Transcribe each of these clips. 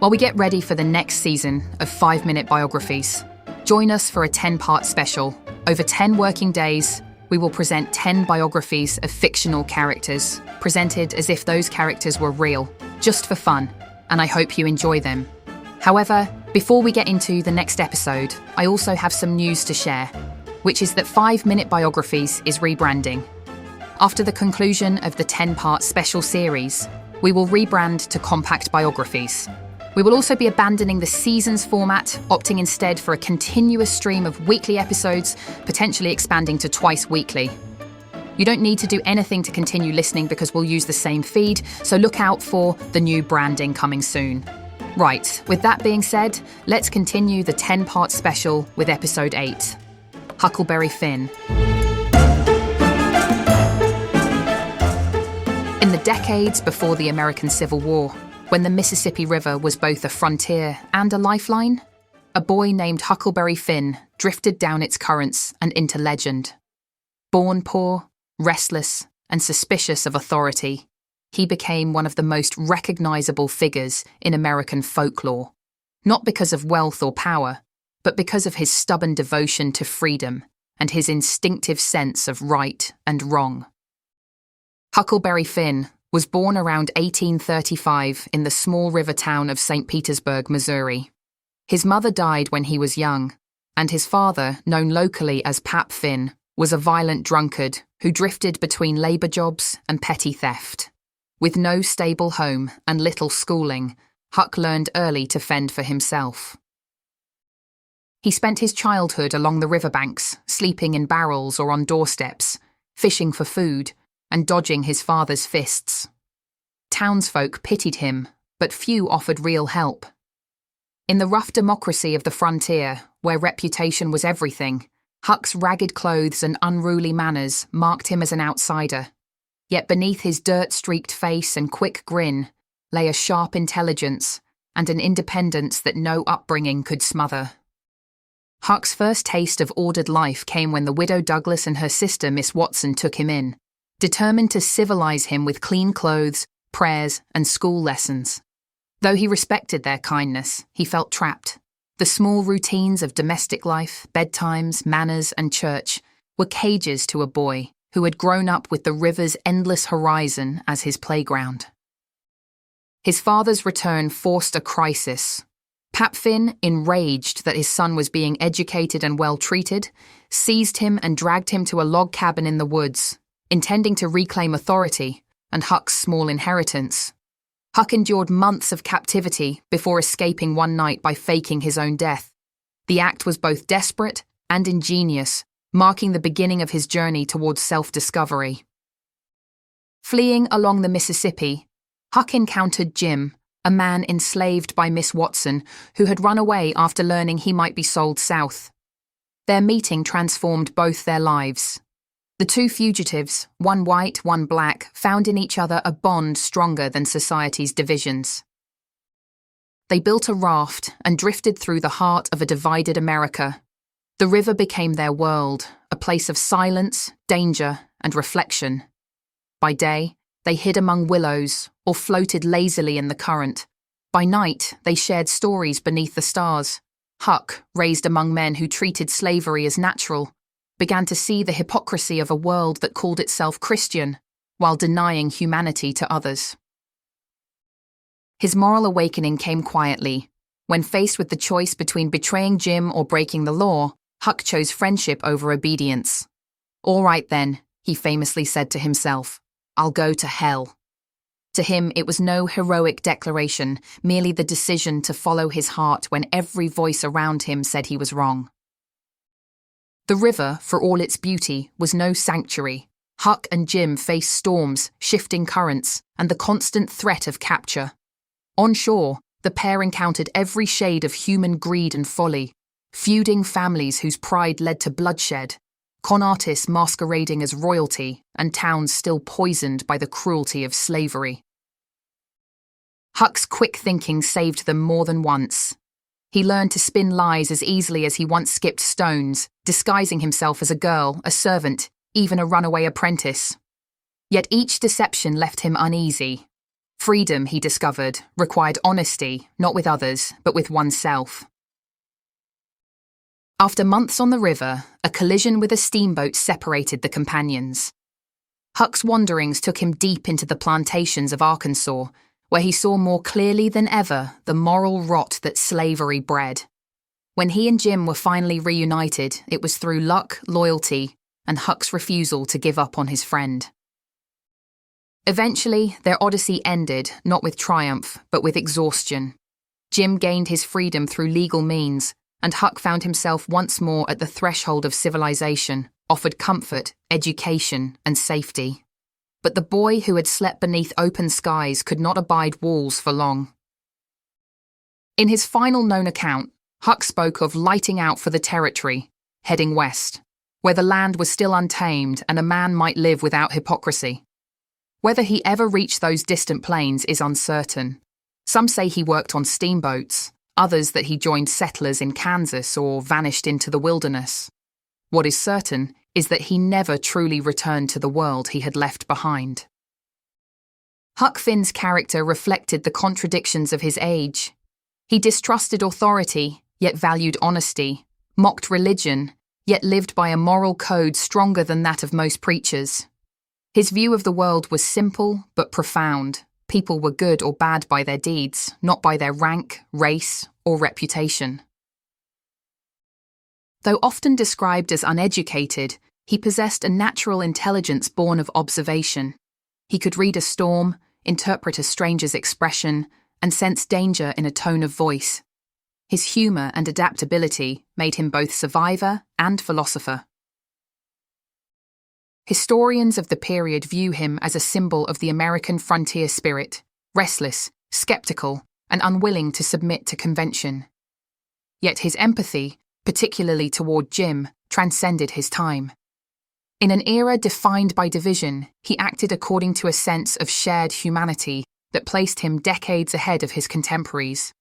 While we get ready for the next season of 5-Minute Biographies, join us for a 10-part special. Over 10 working days, we will present 10 biographies of fictional characters, presented as if those characters were real, just for fun, and I hope you enjoy them. However, before we get into the next episode, I also have some news to share, which is that 5-Minute Biographies is rebranding. After the conclusion of the 10-part special series, we will rebrand to Compact Biographies. We will also be abandoning the seasons format, opting instead for a continuous stream of weekly episodes, potentially expanding to twice weekly. You don't need to do anything to continue listening because we'll use the same feed, so look out for the new branding coming soon. Right, with that being said, let's continue the 10-part special with episode 8, Huckleberry Finn. In the decades before the American Civil War, when the Mississippi River was both a frontier and a lifeline, a boy named Huckleberry Finn drifted down its currents and into legend. Born poor, restless, and suspicious of authority, he became one of the most recognizable figures in American folklore, not because of wealth or power, but because of his stubborn devotion to freedom and his instinctive sense of right and wrong. Huckleberry Finn was born around 1835 in the small river town of St. Petersburg, Missouri. His mother died when he was young, and his father, known locally as Pap Finn, was a violent drunkard who drifted between labor jobs and petty theft. With no stable home and little schooling, Huck learned early to fend for himself. He spent his childhood along the riverbanks, sleeping in barrels or on doorsteps, fishing for food, and dodging his father's fists. Townsfolk pitied him, but few offered real help. In the rough democracy of the frontier, where reputation was everything, Huck's ragged clothes and unruly manners marked him as an outsider. Yet beneath his dirt-streaked face and quick grin lay a sharp intelligence and an independence that no upbringing could smother. Huck's first taste of ordered life came when the widow Douglas and her sister Miss Watson took him in, determined to civilize him with clean clothes, prayers, and school lessons. Though he respected their kindness, he felt trapped. The small routines of domestic life, bedtimes, manners, and church were cages to a boy who had grown up with the river's endless horizon as his playground. His father's return forced a crisis. Pap Finn, enraged that his son was being educated and well-treated, seized him and dragged him to a log cabin in the woods, intending to reclaim authority and Huck's small inheritance. Huck endured months of captivity before escaping one night by faking his own death. The act was both desperate and ingenious, marking the beginning of his journey towards self-discovery. Fleeing along the Mississippi, Huck encountered Jim, a man enslaved by Miss Watson who had run away after learning he might be sold south. Their meeting transformed both their lives. The two fugitives, one white, one black, found in each other a bond stronger than society's divisions. They built a raft and drifted through the heart of a divided America. The river became their world, a place of silence, danger, and reflection. By day, they hid among willows or floated lazily in the current. By night, they shared stories beneath the stars. Huck, raised among men who treated slavery as natural, began to see the hypocrisy of a world that called itself Christian, while denying humanity to others. His moral awakening came quietly. When faced with the choice between betraying Jim or breaking the law, Huck chose friendship over obedience. "All right then," he famously said to himself, "I'll go to hell." To him, it was no heroic declaration, merely the decision to follow his heart when every voice around him said he was wrong. The river, for all its beauty, was no sanctuary. Huck and Jim faced storms, shifting currents, and the constant threat of capture. On shore, the pair encountered every shade of human greed and folly, feuding families whose pride led to bloodshed, con artists masquerading as royalty, and towns still poisoned by the cruelty of slavery. Huck's quick thinking saved them more than once. He learned to spin lies as easily as he once skipped stones, disguising himself as a girl, a servant, even a runaway apprentice. Yet each deception left him uneasy. Freedom, he discovered, required honesty, not with others, but with oneself. After months on the river, a collision with a steamboat separated the companions. Huck's wanderings took him deep into the plantations of Arkansas, where he saw more clearly than ever the moral rot that slavery bred. When he and Jim were finally reunited, it was through luck, loyalty, and Huck's refusal to give up on his friend. Eventually, their odyssey ended, not with triumph, but with exhaustion. Jim gained his freedom through legal means, and Huck found himself once more at the threshold of civilization, offered comfort, education, and safety. But the boy who had slept beneath open skies could not abide walls for long. In his final known account, Huck spoke of lighting out for the territory, heading west, where the land was still untamed and a man might live without hypocrisy. Whether he ever reached those distant plains is uncertain. Some say he worked on steamboats, others that he joined settlers in Kansas or vanished into the wilderness. What is certain is that he never truly returned to the world he had left behind. Huck Finn's character reflected the contradictions of his age. He distrusted authority, yet valued honesty, mocked religion, yet lived by a moral code stronger than that of most preachers. His view of the world was simple but profound. People were good or bad by their deeds, not by their rank, race, or reputation. Though often described as uneducated, he possessed a natural intelligence born of observation. He could read a storm, interpret a stranger's expression, and sense danger in a tone of voice. His humour and adaptability made him both survivor and philosopher. Historians of the period view him as a symbol of the American frontier spirit, restless, skeptical, and unwilling to submit to convention. Yet his empathy, particularly toward Jim, transcended his time. In an era defined by division, he acted according to a sense of shared humanity that placed him decades ahead of his contemporaries.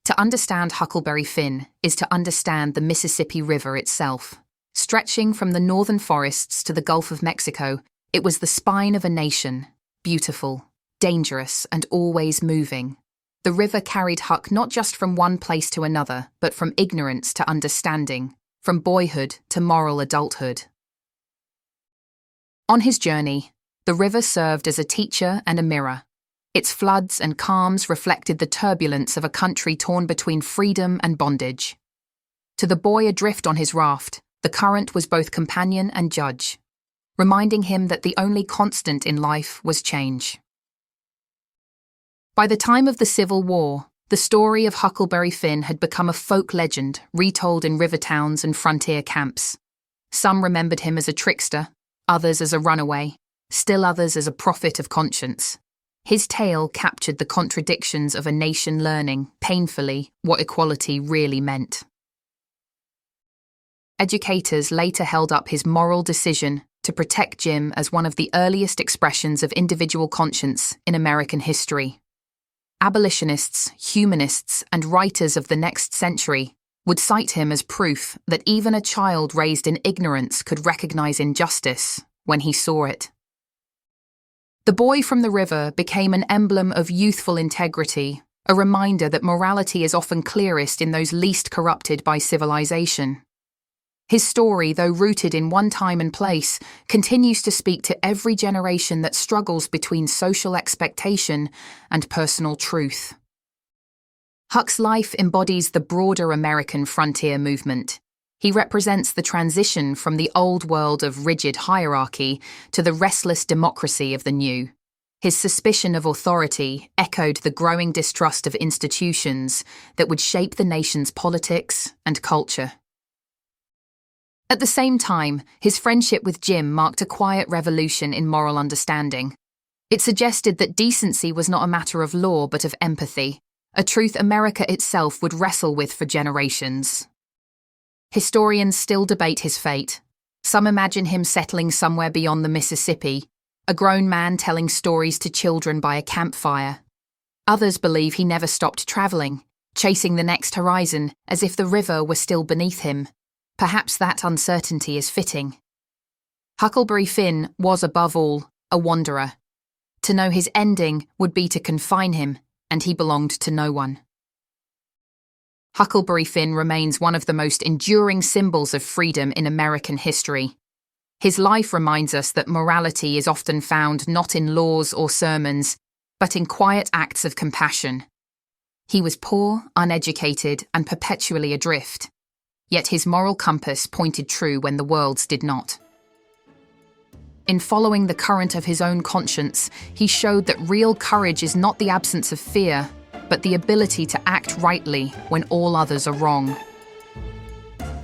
To understand Huckleberry Finn is to understand the Mississippi River itself. Stretching from the northern forests to the Gulf of Mexico, it was the spine of a nation, beautiful, dangerous, and always moving. The river carried Huck not just from one place to another, but from ignorance to understanding, from boyhood to moral adulthood. On his journey, the river served as a teacher and a mirror. Its floods and calms reflected the turbulence of a country torn between freedom and bondage. To the boy adrift on his raft, the current was both companion and judge, reminding him that the only constant in life was change. By the time of the Civil War, the story of Huckleberry Finn had become a folk legend retold in river towns and frontier camps. Some remembered him as a trickster, others as a runaway, still others as a prophet of conscience. His tale captured the contradictions of a nation learning, painfully, what equality really meant. Educators later held up his moral decision to protect Jim as one of the earliest expressions of individual conscience in American history. Abolitionists, humanists, and writers of the next century would cite him as proof that even a child raised in ignorance could recognize injustice when he saw it. The boy from the river became an emblem of youthful integrity, a reminder that morality is often clearest in those least corrupted by civilization. His story, though rooted in one time and place, continues to speak to every generation that struggles between social expectation and personal truth. Huck's life embodies the broader American frontier movement. He represents the transition from the old world of rigid hierarchy to the restless democracy of the new. His suspicion of authority echoed the growing distrust of institutions that would shape the nation's politics and culture. At the same time, his friendship with Jim marked a quiet revolution in moral understanding. It suggested that decency was not a matter of law but of empathy, a truth America itself would wrestle with for generations. Historians still debate his fate. Some imagine him settling somewhere beyond the Mississippi, a grown man telling stories to children by a campfire. Others believe he never stopped travelling, chasing the next horizon as if the river were still beneath him. Perhaps that uncertainty is fitting. Huckleberry Finn was above all a wanderer. To know his ending would be to confine him, and he belonged to no one. Huckleberry Finn remains one of the most enduring symbols of freedom in American history. His life reminds us that morality is often found not in laws or sermons, but in quiet acts of compassion. He was poor, uneducated, and perpetually adrift. Yet his moral compass pointed true when the world's did not. In following the current of his own conscience, he showed that real courage is not the absence of fear, but the ability to act rightly when all others are wrong.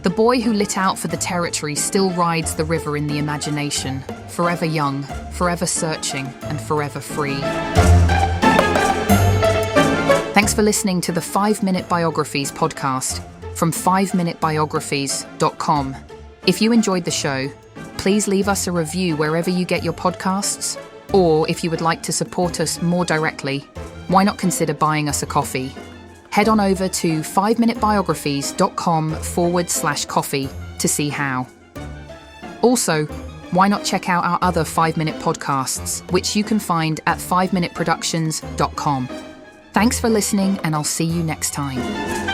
The boy who lit out for the territory still rides the river in the imagination, forever young, forever searching, and forever free. Thanks for listening to the 5-Minute Biographies podcast from 5minutebiographies.com. If you enjoyed the show, please leave us a review wherever you get your podcasts, or if you would like to support us more directly, why not consider buying us a coffee? Head on over to 5minutebiographies.com/coffee to see how. Also, why not check out our other 5-minute podcasts, which you can find at 5minuteproductions.com. Thanks for listening, and I'll see you next time.